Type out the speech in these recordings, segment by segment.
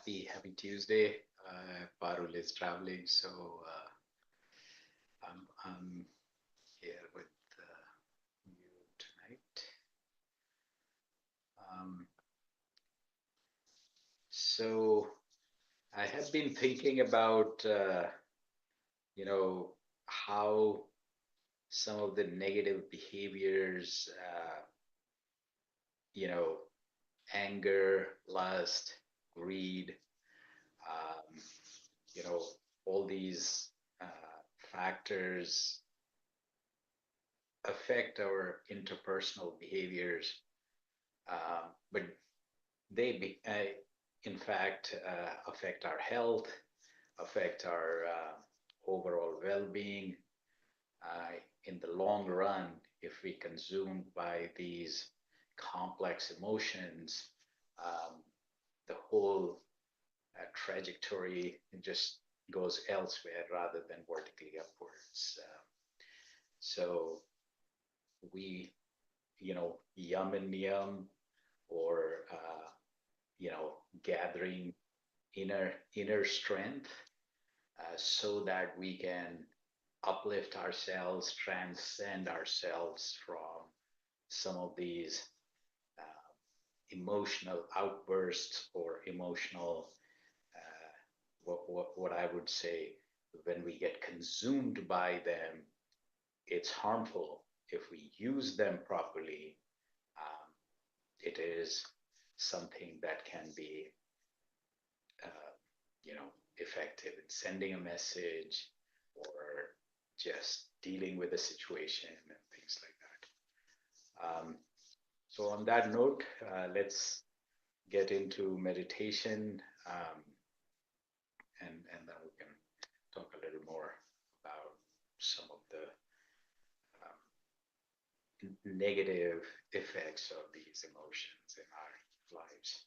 Happy Tuesday. Parul is traveling, so I'm here with you tonight. Um, so I have been thinking about how some of the negative behaviors, you know, anger, lust, greed, um, you know, all these factors affect our interpersonal behaviors, but in fact, affect our health, affect our overall well-being. In the long run, if we consumed by these complex emotions, um, the whole trajectory just goes elsewhere rather than vertically upwards. So we, yum and yum, or gathering inner strength, so that we can uplift ourselves, transcend ourselves from some of these emotional outbursts or emotional, what I would say, when we get consumed by them, it's harmful. If we use them properly, um, it is something that can be, uh, effective in sending a message or just dealing with a situation and things like that. So on that note, let's get into meditation, and then we can talk a little more about some of the negative effects of these emotions in our lives.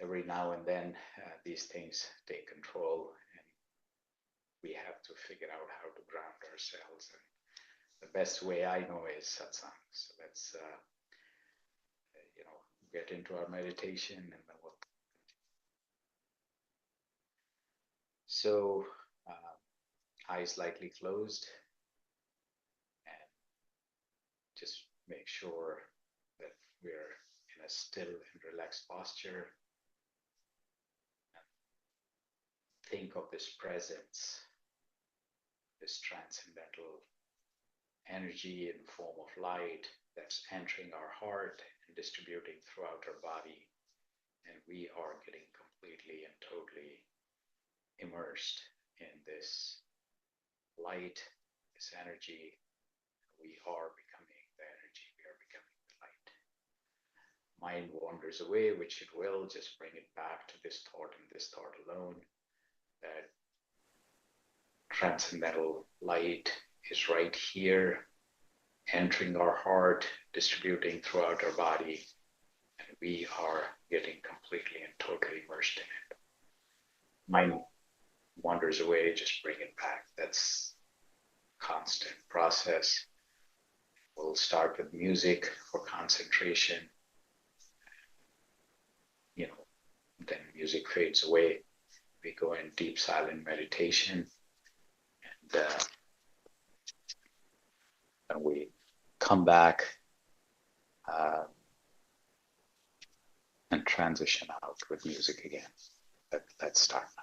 Every now and then, these things take control, and we have to figure out how to ground ourselves. And the best way I know is satsang. So let's, get into our meditation, and then we'll. So, eyes lightly closed, and just make sure that we're in a still and relaxed posture. Think of this presence, this transcendental energy in the form of light that's entering our heart and distributing throughout our body. And we are getting completely and totally immersed in this light, this energy. We are becoming the energy, we are becoming the light. Mind wanders away, which it will, just bring it back to this thought and this thought alone, that transcendental light is right here, entering our heart, distributing throughout our body, and we are getting completely and totally immersed in it. Mind wanders away, just bring it back. That's a constant process. We'll start with music for concentration. Then music fades away. We go in deep silent meditation, and we come back and transition out with music again. Let's start now.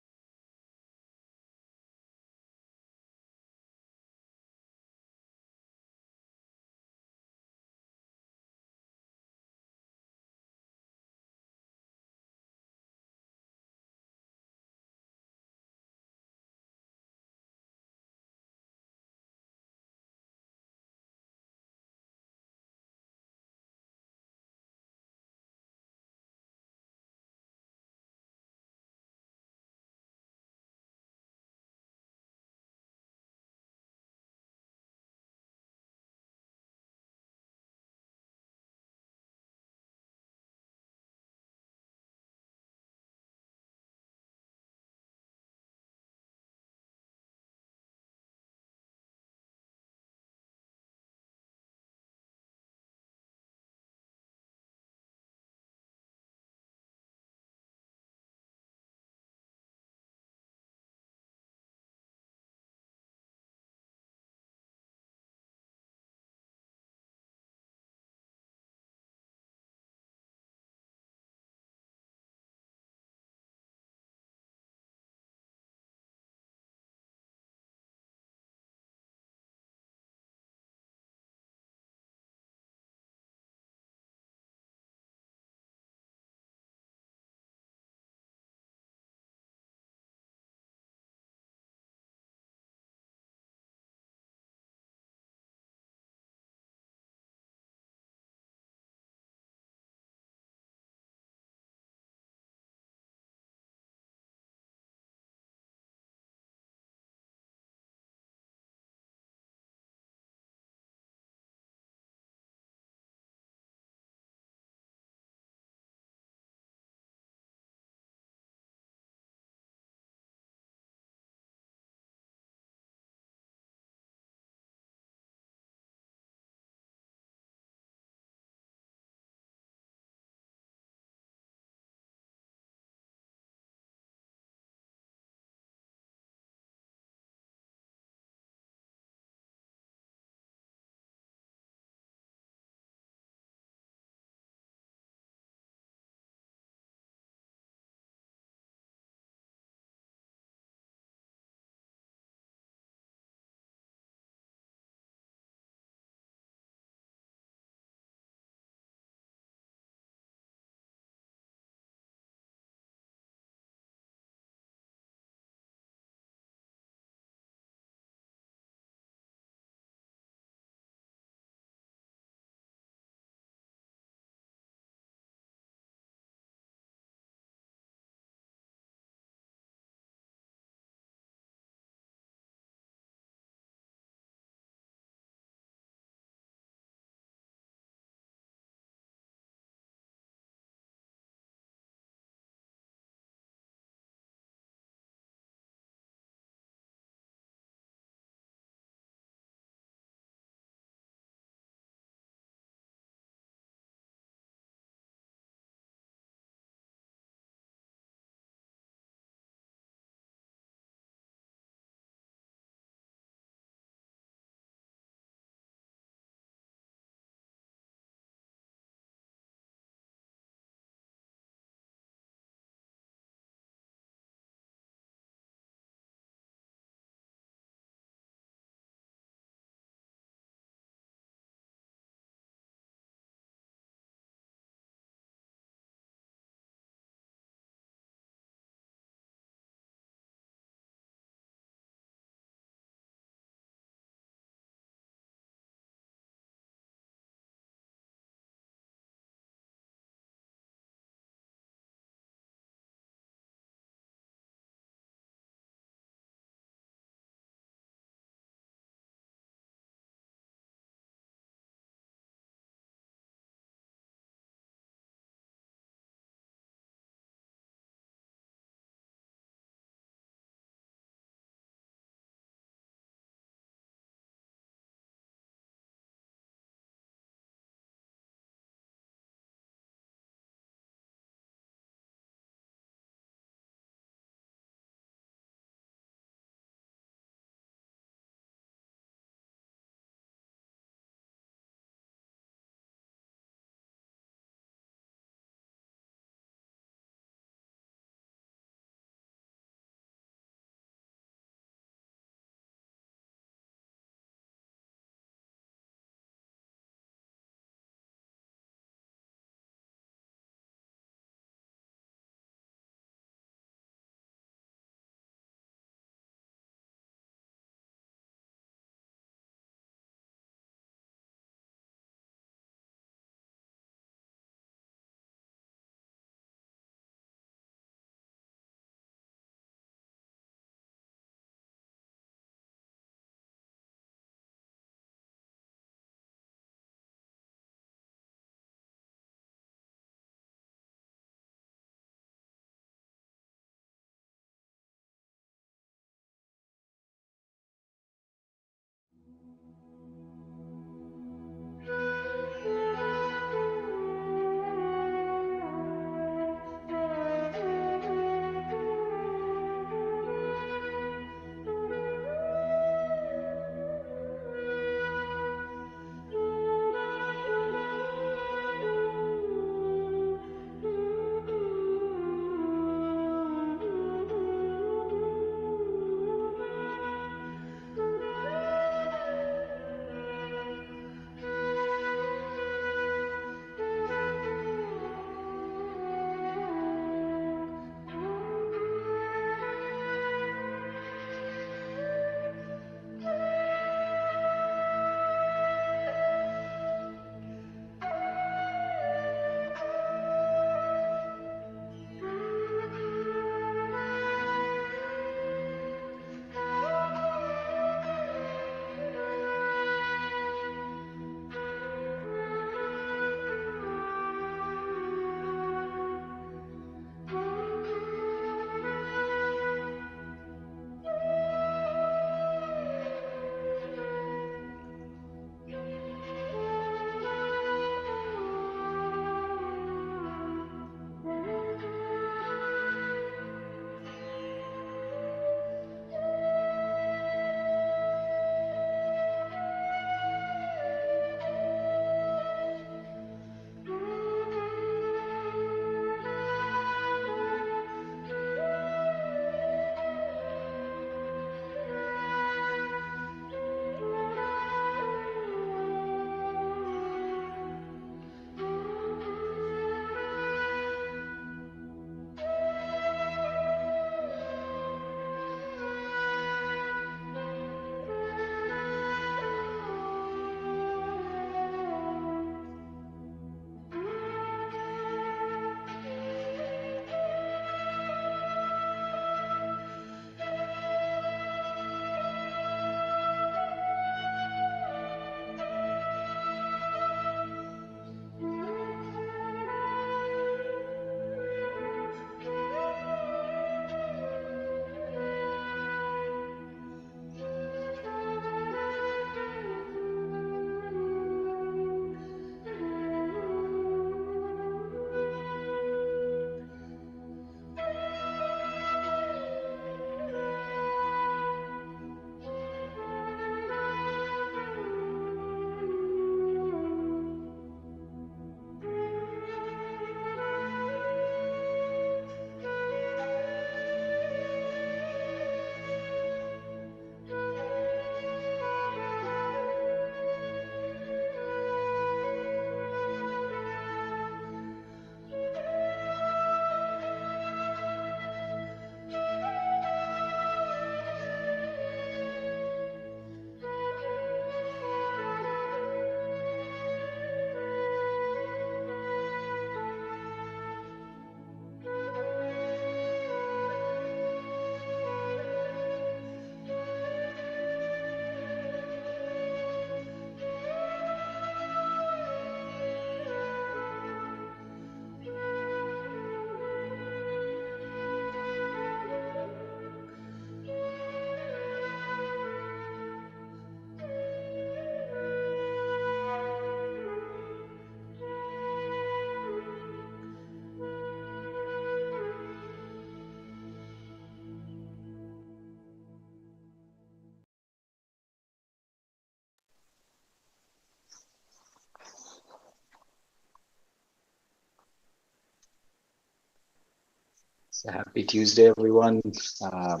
So happy Tuesday, everyone. Um,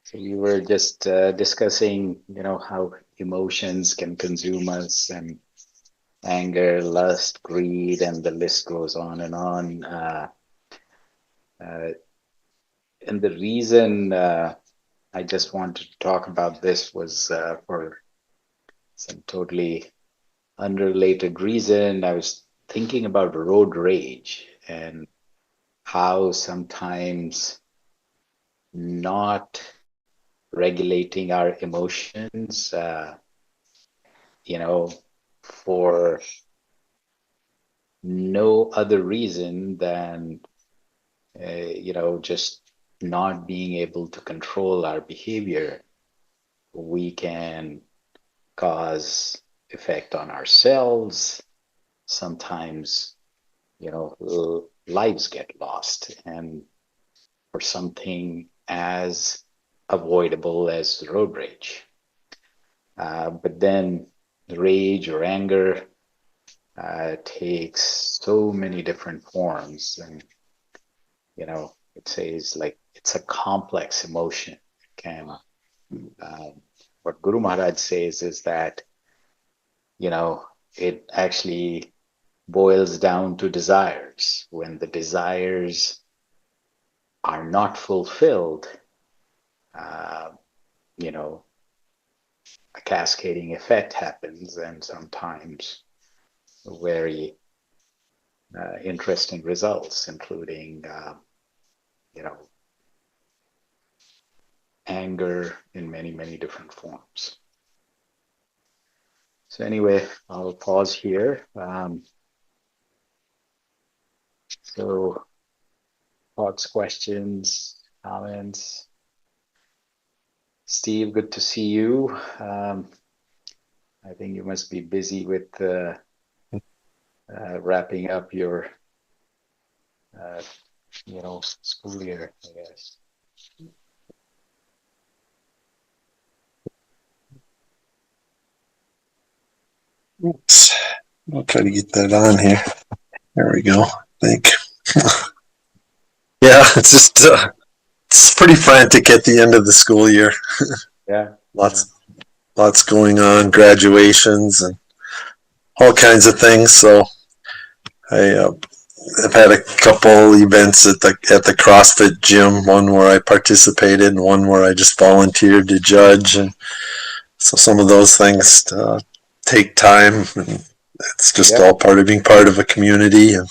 so we were just discussing, how emotions can consume us, and anger, lust, greed, and the list goes on and on. Uh, and the reason I just wanted to talk about this was for some totally unrelated reason. I was thinking about road rage and how sometimes not regulating our emotions, you know, for no other reason than, just not being able to control our behavior, we can cause effect on ourselves. Sometimes, lives get lost, and for something as avoidable as road rage. But then rage or anger takes so many different forms, and it says like it's a complex emotion. Can What Guru Maharaj says is that it actually boils down to desires. When the desires are not fulfilled, uh, you know, a cascading effect happens, and sometimes very interesting results, including, you know, anger in many, many different forms. So anyway, I'll pause here. So thoughts, questions, comments. Steve, good to see you. I think you must be busy with wrapping up your, uh, school year, I guess. Oops. I'll try to get that on here. There we go. I think. Yeah, it's just it's pretty frantic at the end of the school year. Yeah, yeah, Lots lots going on, graduations and all kinds of things. So I've had a couple events at the CrossFit gym. One where I participated, and one where I just volunteered to judge. And so some of those things take time, and it's just yeah, all part of being part of a community. And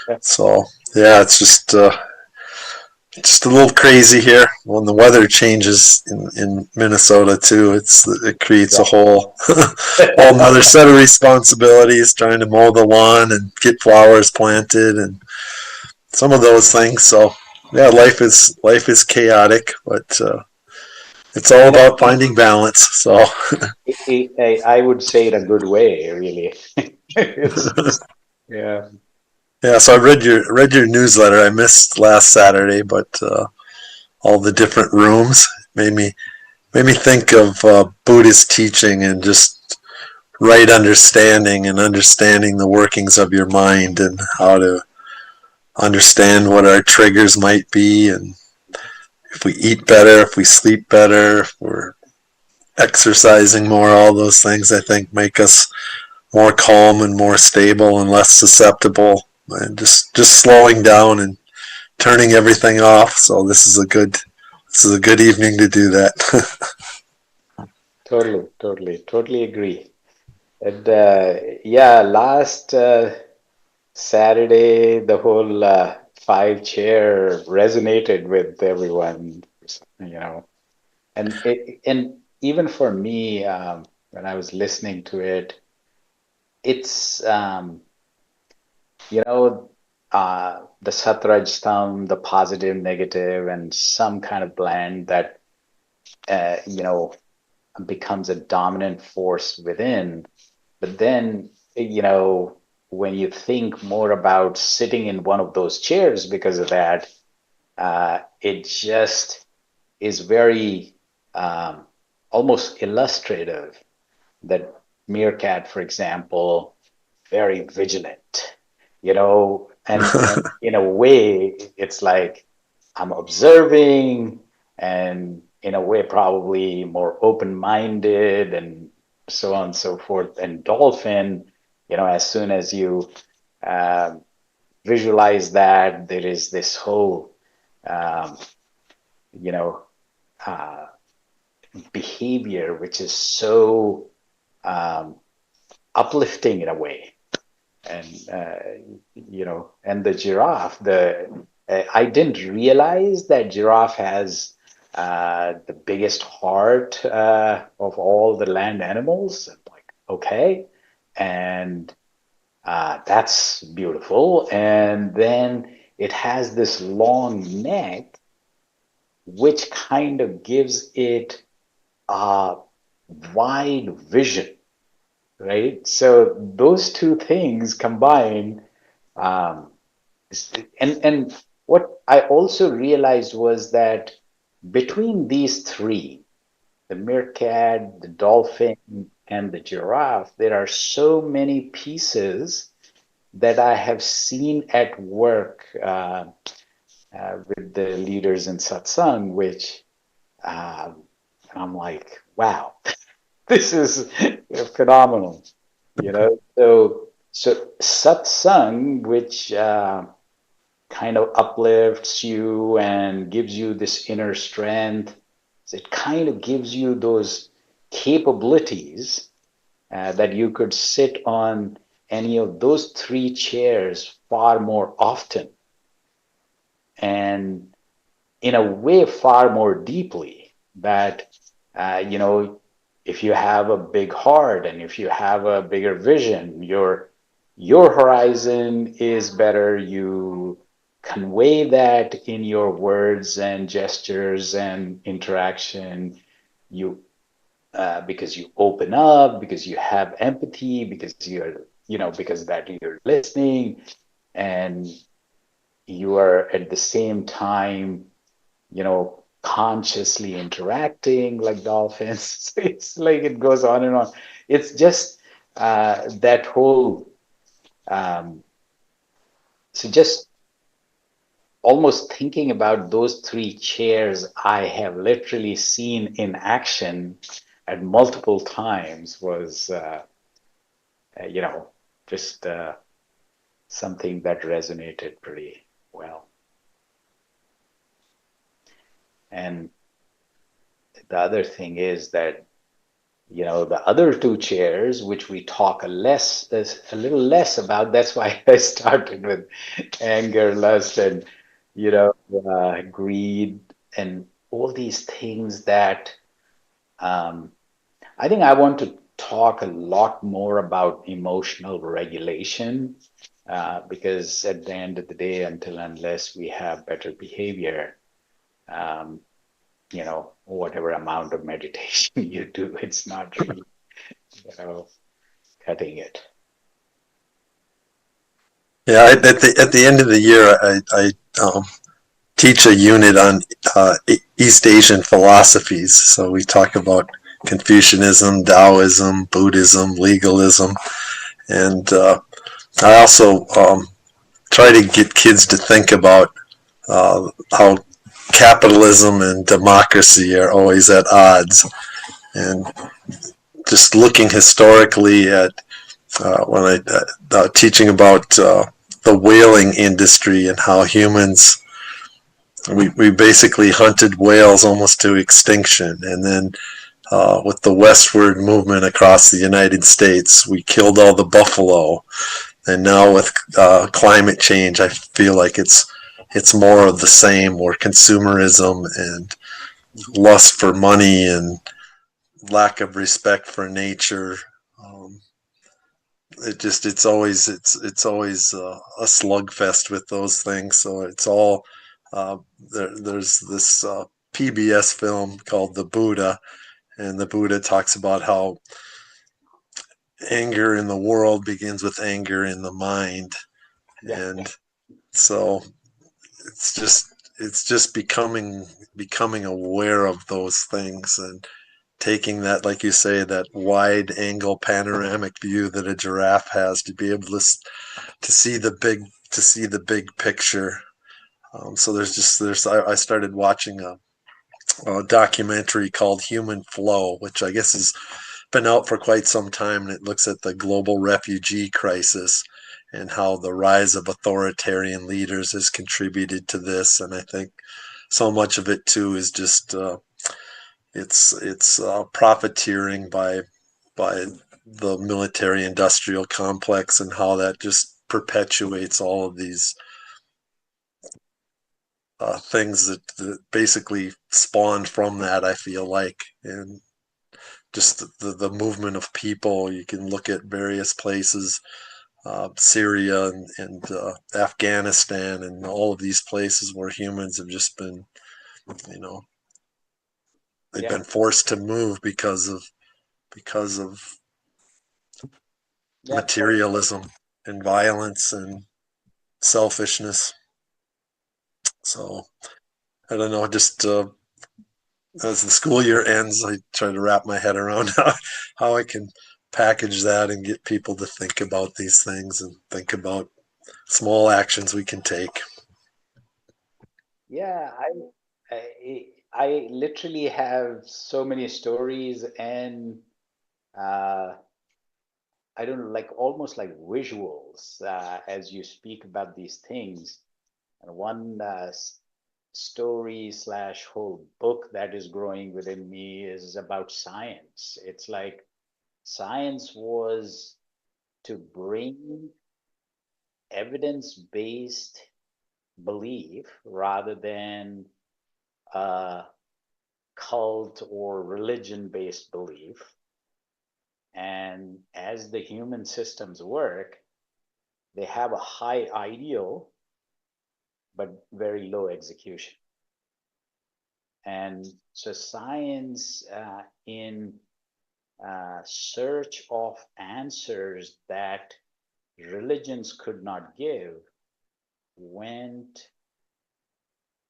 yeah. so yeah, it's just a little crazy here when the weather changes in Minnesota too. It creates a whole whole another set of responsibilities trying to mow the lawn and get flowers planted and some of those things. So yeah, life is chaotic, but it's all You know, about finding balance. So I would say it a good way, really. It's yeah, yeah, so I read your newsletter. I missed last Saturday, but all the different rooms made me think of Buddhist teaching and just right understanding and understanding the workings of your mind and how to understand what our triggers might be and if we eat better, if we sleep better, if we're exercising more, all those things I think make us more calm and more stable and less susceptible and just slowing down and turning everything off. So this is a good evening to do that. totally, totally, totally agree. And yeah, last Saturday, the whole five chair resonated with everyone, you know. And even for me, when I was listening to it, it's you know the Satraj Stam, the positive, negative, and some kind of blend that uh, you know becomes a dominant force within. But then, when you think more about sitting in one of those chairs because of that, it just is very almost illustrative that Meerkat, for example, very vigilant, and in a way, it's like I'm observing and in a way probably more open-minded and so on and so forth. And dolphin, as soon as you uh, visualize that, there is this whole, um, you know, uh, behavior which is so um, uplifting in a way. And and the giraffe, the I didn't realize that giraffe has the biggest heart of all the land animals. I'm like, okay, and that's beautiful. And then it has this long neck, which kind of gives it a wide vision, right? So those two things combined, um, and what I also realized was that between these three, the meerkat, the dolphin, and the giraffe, there are so many pieces that I have seen at work with the leaders in Satsang, which um, I'm like, wow, this is phenomenal, So Satsang, which kind of uplifts you and gives you this inner strength, it kind of gives you those capabilities that you could sit on any of those three chairs far more often and in a way far more deeply that you know if you have a big heart and if you have a bigger vision, your horizon is better. You convey that in your words and gestures and interaction. You because you open up, because you have empathy, because because that you're listening, and you are at the same time consciously interacting like dolphins. It's like it goes on and on. It's just that whole, um, so just almost thinking about those three chairs I have literally seen in action at multiple times was, uh, you know, just something that resonated pretty well. And the other thing is that the other two chairs, which we talk a little less about. That's why I started with anger, lust, and greed, and all these things that I think I want to talk a lot more about emotional regulation, because at the end of the day, until unless we have better behavior, um, whatever amount of meditation you do, it's not really, you know, cutting it. Yeah, at the end of the year, I teach a unit on East Asian philosophies. So we talk about Confucianism, Taoism, Buddhism, legalism, and I also try to get kids to think about how capitalism and democracy are always at odds, and just looking historically at when I teaching about the whaling industry and how humans we basically hunted whales almost to extinction, and then with the westward movement across the United States, we killed all the buffalo, and now with climate change, I feel like it's more of the same, more consumerism and lust for money and lack of respect for nature. Um, it's always a slugfest with those things. So it's all there's this PBS film called The Buddha, and the Buddha talks about how anger in the world begins with anger in the mind, Yeah. and so it's just it's just becoming aware of those things and taking that, like you say, that wide angle panoramic view that a giraffe has to be able to see the big picture. So I started watching a documentary called Human Flow, which I guess has been out for quite some time, and it looks at the global refugee crisis and how the rise of authoritarian leaders has contributed to this. And I think so much of it too is just it's profiteering by the military industrial complex, and how that just perpetuates all of these things that basically spawned from that, I feel like. And just the movement of people, you can look at various places, Syria and Afghanistan, and all of these places where humans have just been, you know, they've Yeah, been forced to move because of yeah, materialism and violence and selfishness. So I don't know, just as the school year ends, I try to wrap my head around how I can package that and get people to think about these things and think about small actions we can take. yeah. I literally have so many stories and uh, I don't know, like almost like visuals as you speak about these things. And one story slash whole book that is growing within me is about science. It's like science was to bring evidence-based belief rather than cult or religion-based belief. And as the human systems work, they have a high ideal but very low execution. And so science in search of answers that religions could not give went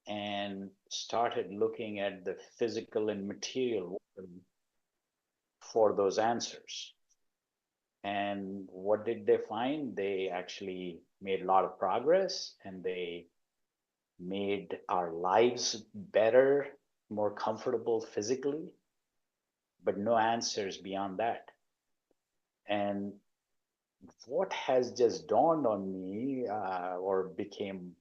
and started looking at the physical and material world for those answers. And what did they find? They actually made a lot of progress and they made our lives better, more comfortable physically, but no answers beyond that. And what has just dawned on me or became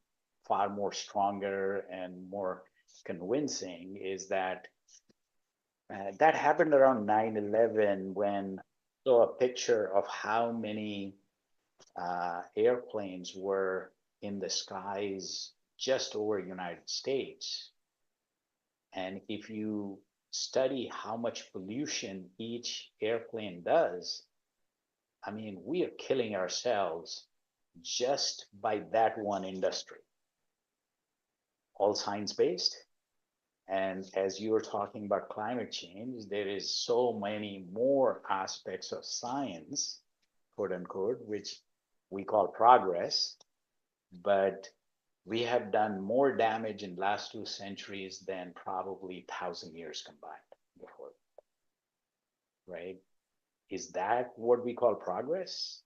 far more stronger and more convincing is that that happened around 9/11 when I saw a picture of how many airplanes were in the skies just over United States. And if you study how much pollution each airplane does, I mean, we are killing ourselves just by that one industry, all science based. And as you were talking about climate change, there is so many more aspects of science, quote unquote, which we call progress, but we have done more damage in the last 2 centuries than probably 1,000 years combined before, right? Is that what we call progress?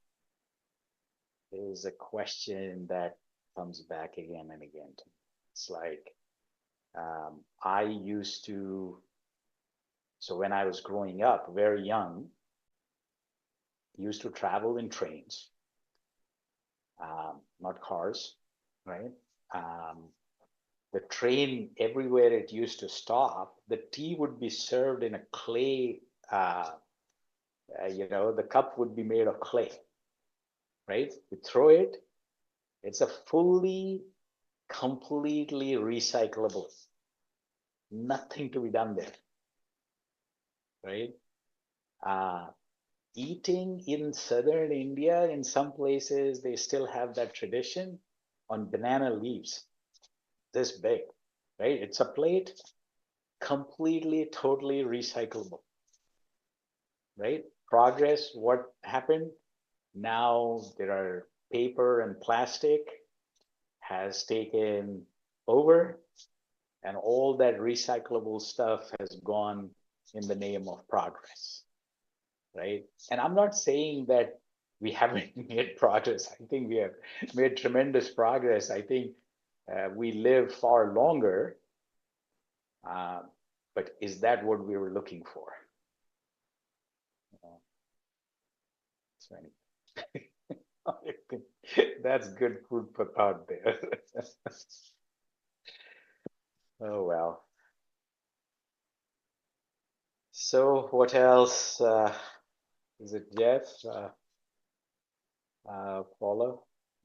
Is a question that comes back again and again to me. It's like I used to, so when I was growing up, very young, used to travel in trains, not cars, right? Um, the train, everywhere it used to stop, the tea would be served in a clay, the cup would be made of clay, right? You throw it, it's a fully, completely recyclable, nothing to be done there, right? Uh, Eating in southern India, in some places, they still have that tradition on banana leaves, this big, right? It's a plate, completely, totally recyclable, right? Progress, what happened? Now there are paper and plastic has taken over, and all that recyclable stuff has gone in the name of progress, right? And I'm not saying that we haven't made progress. I think we have made tremendous progress. I think We live far longer, uh, but is that what we were looking for? Uh, so that's good food for thought there. Oh well. So what else? Is it Jeff, Paula,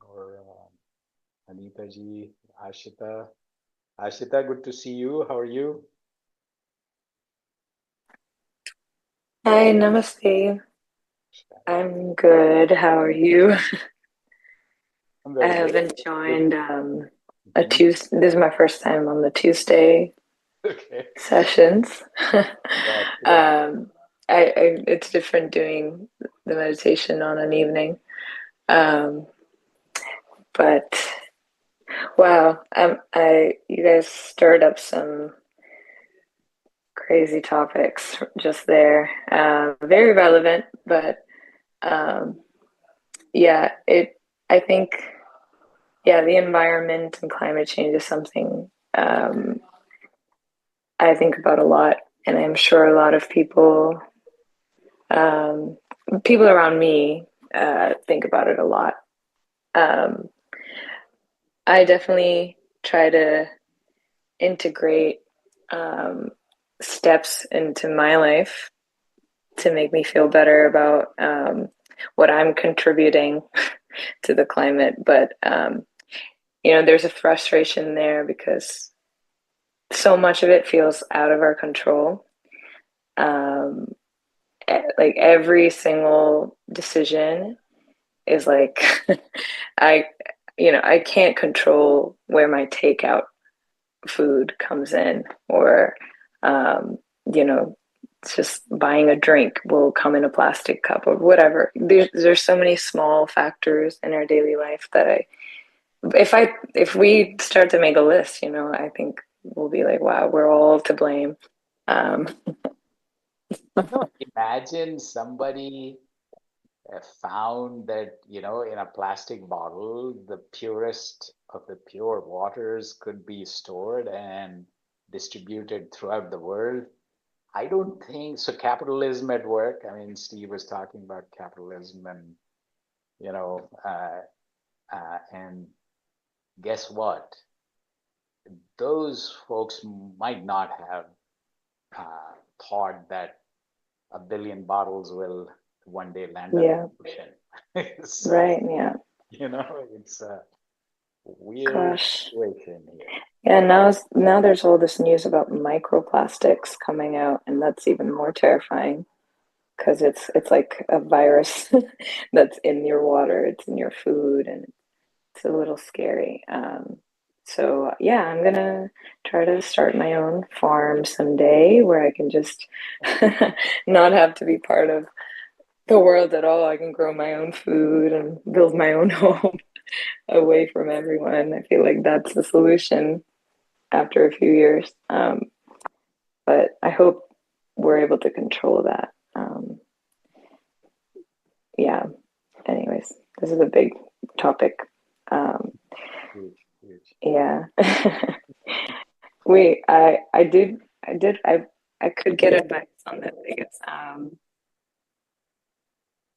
or Anita ji, Ashita? Ashita, good to see you. How are you? Hi, namaste. I'm good. How are you? I'm I very good. haven't Good. joined a Mhm. Tuesday. This is my first time on the Tuesday Okay. sessions. Congrats. Yeah. um, it's different doing the meditation on an evening. Um, but wow, you guys stirred up some crazy topics just there. Very relevant, but um, yeah, I think. Yeah, the environment and climate change is something I think about a lot, and I'm sure a lot of um, people around me, think about it a lot. Um, I definitely try to integrate um, steps into my life to make me feel better about what I'm contributing to the climate, but there's a frustration there because so much of it feels out of our control. Um, like every single decision is like I, I can't control where my takeout food comes in, or um, you know, it's just buying a drink will come in a plastic cup or whatever. There's so many small factors in our daily life that if we start to make a list, I think we'll be like, wow, we're all to blame. Um, No, imagine somebody found that, in a plastic bottle, the purest of the pure waters could be stored and distributed throughout the world. I don't think so. Capitalism at work. I mean, Steve was talking about capitalism, and you know, and guess what? Those folks might not have uh, thought that a billion bottles will one day land on yeah, the ocean. So, right, yeah. it's a weird Gosh. situation here. Yeah, now there's all this news about microplastics coming out, and that's even more terrifying because it's like a virus that's in your water, it's in your food, and it's a little scary. So yeah, I'm gonna try to start my own farm someday where I can just not have to be part of the world at all. I can grow my own food and build my own home away from everyone. I feel like that's the solution after a few years. But I hope we're able to control that. Yeah. Anyways, this is a big topic. Um, Huge, huge. yeah. Wait, I could get advice on this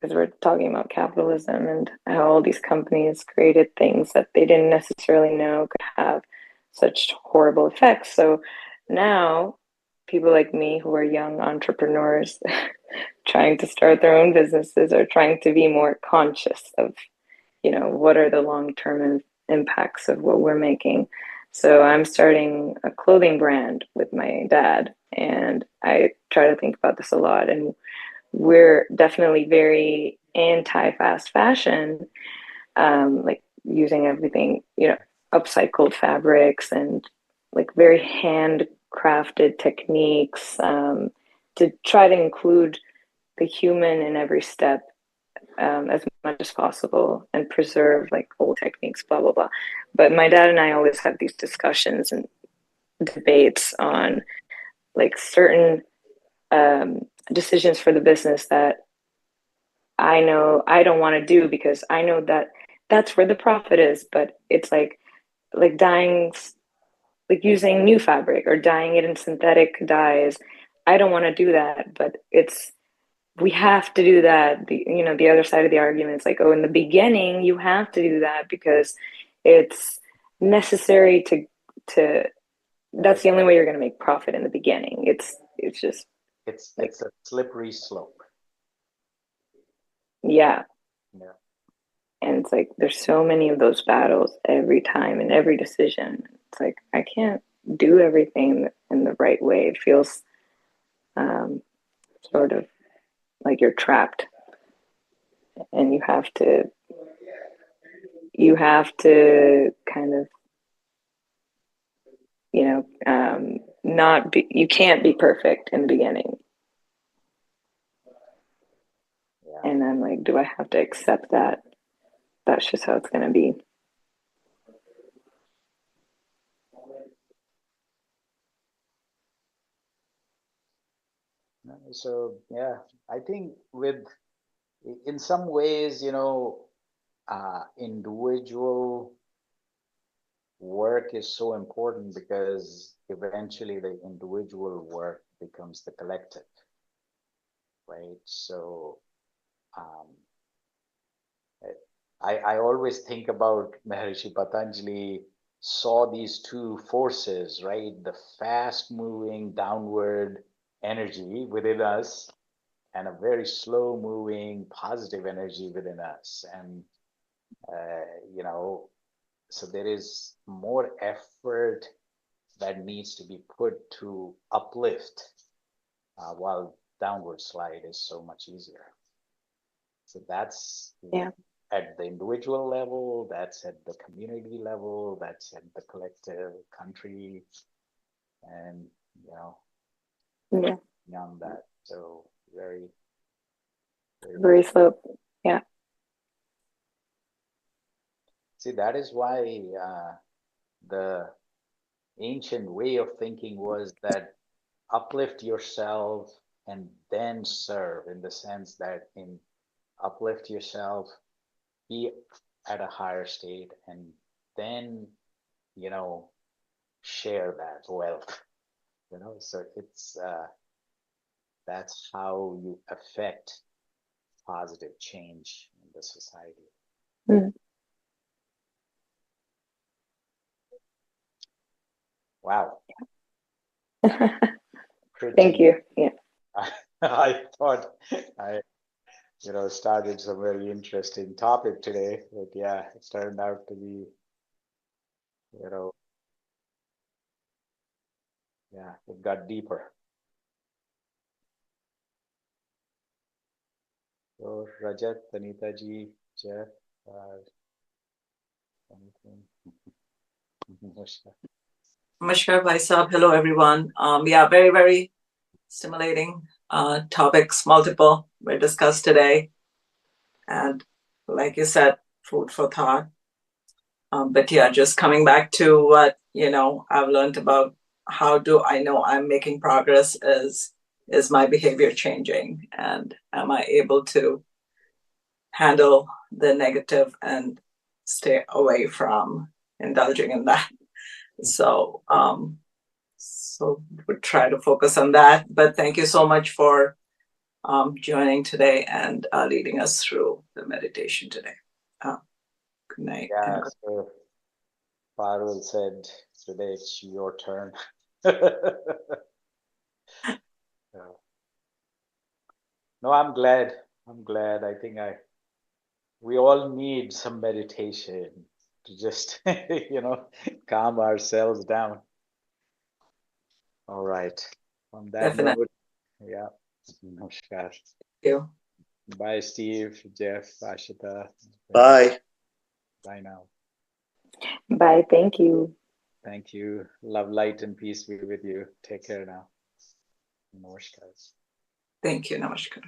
because we're talking about capitalism and how all these companies created things that they didn't necessarily know could have such horrible effects. So now people like me who are young entrepreneurs trying to start their own businesses are trying to be more conscious of, what are the long-term impacts of what we're making. So I'm starting a clothing brand with my dad, and I try to think about this a lot. And we're definitely very anti-fast fashion, like using everything, upcycled fabrics and like very handcrafted techniques, to try to include the human in every step, as much as possible and preserve like old techniques, blah, blah, blah. But my dad and I always have these discussions and debates on like certain decisions for the business that I know I don't want to do because I know that that's where the profit is. But it's like like dyeing, like using new fabric or dyeing it in synthetic dyes. I don't want to do that, but we have to do that. The other side of the argument is like, oh, in the beginning, you have to do that because it's necessary to that's the only way you're going to make profit in the beginning. It's just like, it's a slippery slope. yeah. Yeah. And it's like there's so many of those battles every time and every decision. It's like I can't do everything in the right way. It feels sort of like you're trapped, and you have to kind of, not be. You can't be perfect in the beginning. Yeah. And I'm like, do I have to accept that? That's just how it's going to be. So yeah, I think in some ways, individual work is so important because eventually the individual work becomes the collective, right? So um, I always think about Maharishi Patanjali saw these two forces, right? The fast moving downward energy within us and a very slow moving positive energy within us. And, so there is more effort that needs to be put to uplift, while downward slide is so much easier. So that's at the individual level, that's at the community level, that's at the collective country, and beyond that. So very, very slow. Yeah. See, that is why the ancient way of thinking was that uplift yourself and then serve, in the sense that in uplift yourself, be at a higher state, and then share that wealth. So it's that's how you affect positive change in the society. Mm. Wow. Thank you. Yeah. I thought I started some very interesting topic today, but yeah, it turned out to be, yeah, it got deeper. So Rajat, Anita ji, Jeff, anything? Namaskar, Bhai Sahab. Hello, everyone. Yeah, very, very stimulating topics, multiple were discussed today. And like you said, food for thought. But yeah, just coming back to what, I've learned about how do I know I'm making progress is my behavior changing? And am I able to handle the negative and stay away from indulging in that? So we'll try to focus on that. But thank you so much for joining today and leading us through the meditation today. Good night. Yeah, so Parul said today it's your turn. No, I'm glad. I think we all need some meditation to just, calm ourselves down. All right. On that Definitely. note, yeah. Namaskar. Thank you. Bye, Steve, Jeff, Ashita. Bye. Bye now. Bye. Thank you. Thank you. Love, light, and peace be with you. Take care now. Namaskar. Thank you. Namaskar.